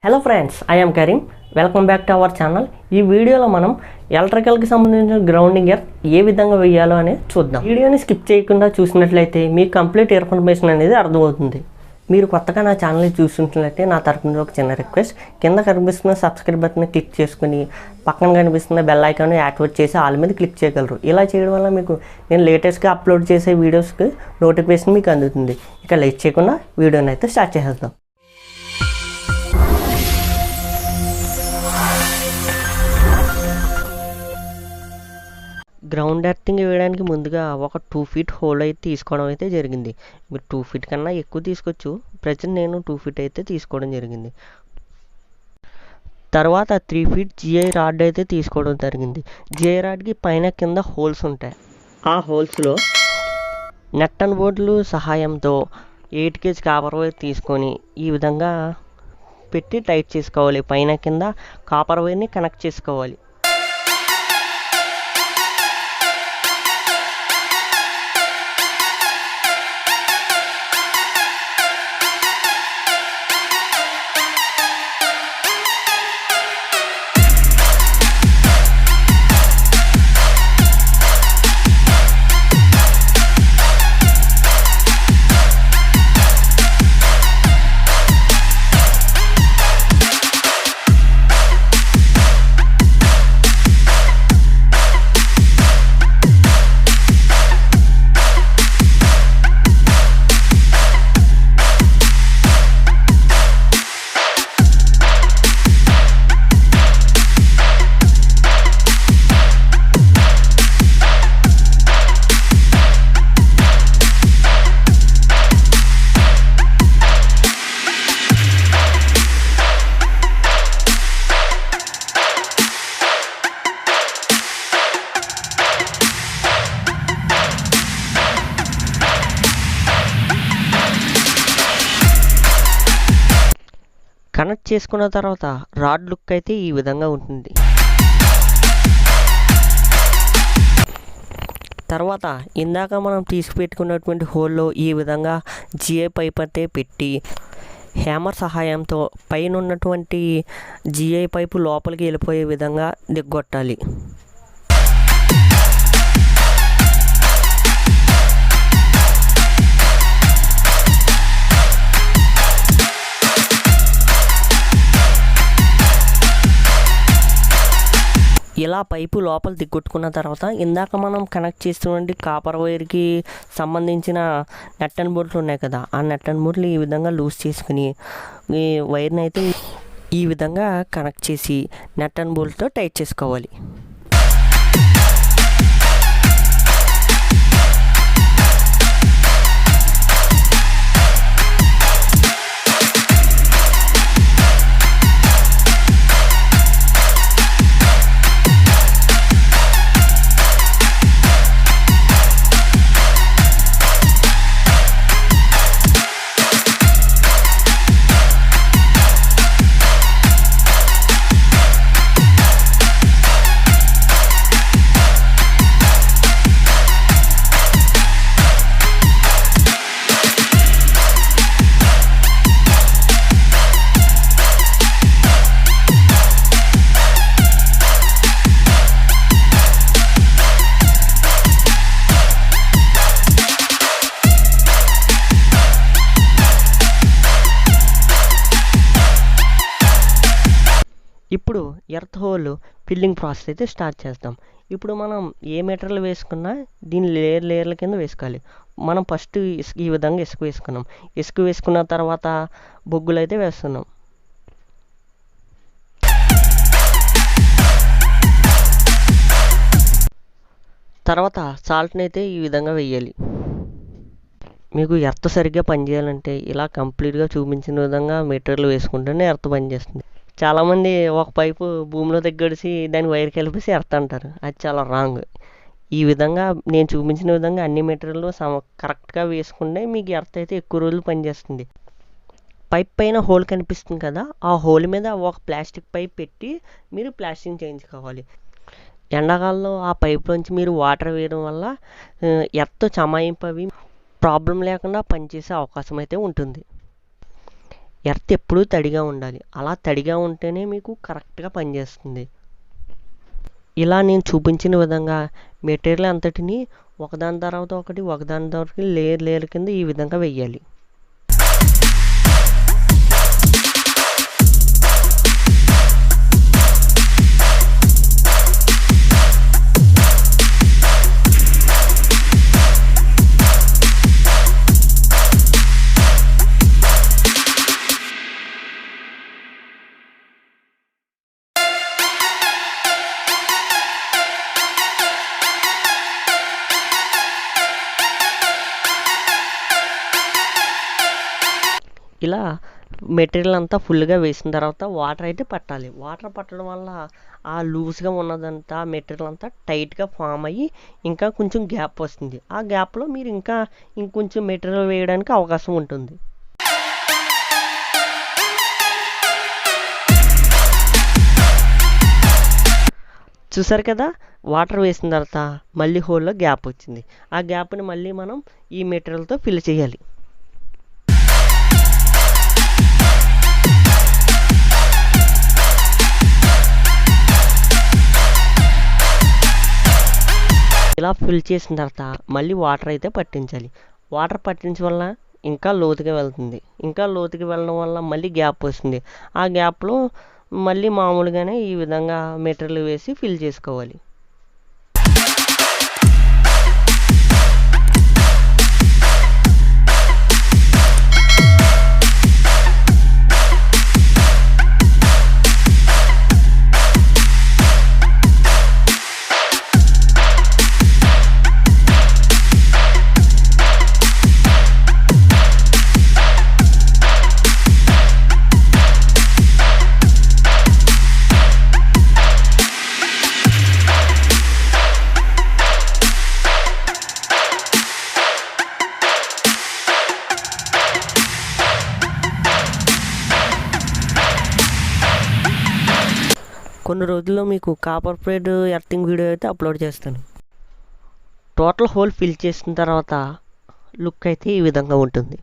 Hello friends, I am Karim. Welcome back to our channel. ఈ వీడియోలో మనం ఎలక్ట్రికల్కి సంబంధించిన గ్రౌండింగ్ ఎర్త్ ఏ విధంగా వేయాలో అనేది చూద్దాం. వీడియోని స్కిప్ చేయకుండా చూసినట్లయితే మీకు కంప్లీట్ ఇన్ఫర్మేషన్ అనేది అర్థమవుతుంది. మీరు కొత్తగా నా ఛానల్ని చూసినట్లయితే నా తరపు నుంచి ఒక చిన్న రిక్వెస్ట్, కింద కనిపిస్తున్న సబ్స్క్రైబ్ బటన్ క్లిక్ చేసుకుని పక్కన కనిపిస్తున్న బెల్ ఐకాన్ యాక్టివేట్ చేసి ఆల్ మీద క్లిక్ చేయగలరు. ఇలా చేయడం వల్ల మీకు నేను లేటెస్ట్గా అప్లోడ్ చేసే వీడియోస్కి నోటిఫికేషన్ మీకు అందుతుంది. ఇక లేట్ చేయకుండా వీడియోని అయితే స్టార్ట్ చేసేద్దాం. గ్రౌండ్ ఎర్తింగ్ వేయడానికి ముందుగా ఒక 2 feet హోల్ అయితే తీసుకోవడం అయితే జరిగింది. మీరు 2 feet కన్నా ఎక్కువ తీసుకోవచ్చు. ప్రజెంట్ నేను 2 feet అయితే తీసుకోవడం జరిగింది. తర్వాత 3 feet జిఐ రాడ్ అయితే తీసుకోవడం జరిగింది. జిఐ రాడ్కి పైన కింద హోల్స్ ఉంటాయి. ఆ హోల్స్లో నెట్ అండ్ బోర్డులు సహాయంతో 8 kg కాపర్ వైర్ తీసుకొని ఈ విధంగా పెట్టి టైట్ చేసుకోవాలి. పైన కింద కాపర్ వైర్ని కనెక్ట్ చేసుకోవాలి. కనెక్ట్ చేసుకున్న తర్వాత రాడ్ లుక్ అయితే ఈ విధంగా ఉంటుంది. తర్వాత ఇందాక మనం తీసుకుపెట్టుకున్నటువంటి హోల్లో ఈ విధంగా జిఐ పైప్ అయితే పెట్టి హ్యామర్ సహాయంతో పైన ఉన్నటువంటి జిఐ పైపు లోపలికి వెళ్ళిపోయే విధంగా దిగ్గొట్టాలి. ఇలా పైపు లోపల దిగ్గొట్టుకున్న తర్వాత ఇందాక మనం కనెక్ట్ చేస్తున్నటువంటి కాపర్ వైర్కి సంబంధించిన నెట్ అండ్ బోల్ట్లు ఉన్నాయి కదా, ఆ నెట్ అండ్ బోల్ట్లు ఈ విధంగా లూజ్ చేసుకుని ఈ వైర్ని అయితే ఈ విధంగా కనెక్ట్ చేసి నెట్ అండ్ బోల్ట్తో టైట్ చేసుకోవాలి. ఇప్పుడు ఎర్త్ హోల్ ఫిల్లింగ్ ప్రాసెస్ అయితే స్టార్ట్ చేస్తాం. ఇప్పుడు మనం ఏ మెటీరియల్ వేసుకున్నా దీన్ని లేయర్ల కింద వేసుకోవాలి. మనం ఫస్ట్ ఈ విధంగా ఇసుక వేసుకున్నాం. ఇసుక వేసుకున్న తర్వాత బొగ్గులు అయితే వేస్తున్నాం. తర్వాత సాల్ట్ని అయితే ఈ విధంగా వేయాలి. మీకు ఎర్త్ సరిగ్గా పనిచేయాలంటే ఇలా కంప్లీట్గా చూపించిన విధంగా మెటీరియల్ వేసుకుంటేనే ఎర్త్ పనిచేస్తుంది. చాలామంది ఒక పైపు భూమిలో దగ్గడిసి దానికి వైర్ కలిపేసి ఎర్త్ అంటారు. అది చాలా రాంగ్. ఈ విధంగా నేను చూపించిన విధంగా అన్ని మెటీరియల్ కరెక్ట్గా వేసుకుంటే మీకు ఎర్త్ అయితే ఎక్కువ రోజులు పనిచేస్తుంది. పైప్ పైన హోల్ కనిపిస్తుంది కదా, ఆ హోల్ మీద ఒక ప్లాస్టిక్ పైప్ పెట్టి మీరు ప్లాస్టింగ్ చేయించుకోవాలి. ఎండాకాలంలో ఆ పైప్లోంచి మీరు వాటర్ వేయడం వల్ల ఎర్త్ చమాయింపు అవి ప్రాబ్లం లేకుండా పనిచేసే అవకాశం అయితే ఉంటుంది. ఎర్త్ ఎప్పుడూ తడిగా ఉండాలి. అలా తడిగా ఉంటేనే మీకు కరెక్ట్గా పనిచేస్తుంది. ఇలా నేను చూపించిన విధంగా మెటీరియల్ అంతటిని ఒకదాని తర్వాత ఒకటి ఒకదాని తర్వాత ఒకటి లేయర్ లేయర్ కింద ఈ విధంగా వెయ్యాలి. ఇలా మెటీరియల్ అంతా ఫుల్గా వేసిన తర్వాత వాటర్ అయితే పట్టాలి. వాటర్ పట్టడం వల్ల ఆ లూజ్గా ఉన్నదంతా మెటీరియల్ అంతా టైట్గా ఫామ్ అయ్యి ఇంకా కొంచెం గ్యాప్ వస్తుంది. ఆ గ్యాప్లో మీరు ఇంకొంచెం మెటీరియల్ వేయడానికి అవకాశం ఉంటుంది. చూసారు కదా, వాటర్ వేసిన తర్వాత మళ్ళీ హోల్లో గ్యాప్ వచ్చింది. ఆ గ్యాప్ని మళ్ళీ మనం ఈ మెటీరియల్తో ఫిల్ చేయాలి. ఇలా ఫిల్ చేసిన తర్వాత మళ్ళీ వాటర్ అయితే పట్టించాలి. వాటర్ పట్టించడం వల్ల ఇంకా లోతుగా వెళ్తుంది. ఇంకా లోతుగా వెళ్ళడం వల్ల మళ్ళీ గ్యాప్ వస్తుంది. ఆ గ్యాప్లో మళ్ళీ మామూలుగానే ఈ విధంగా మెటీరియల్ వేసి ఫిల్ చేసుకోవాలి. కొన్ని రోజుల్లో మీకు కాపర్ ప్లేట్ ఎర్తింగ్ వీడియో అయితే అప్లోడ్ చేస్తాను. టోటల్ హోల్ ఫిల్ చేసిన తర్వాత లుక్ అయితే ఈ విధంగా ఉంటుంది.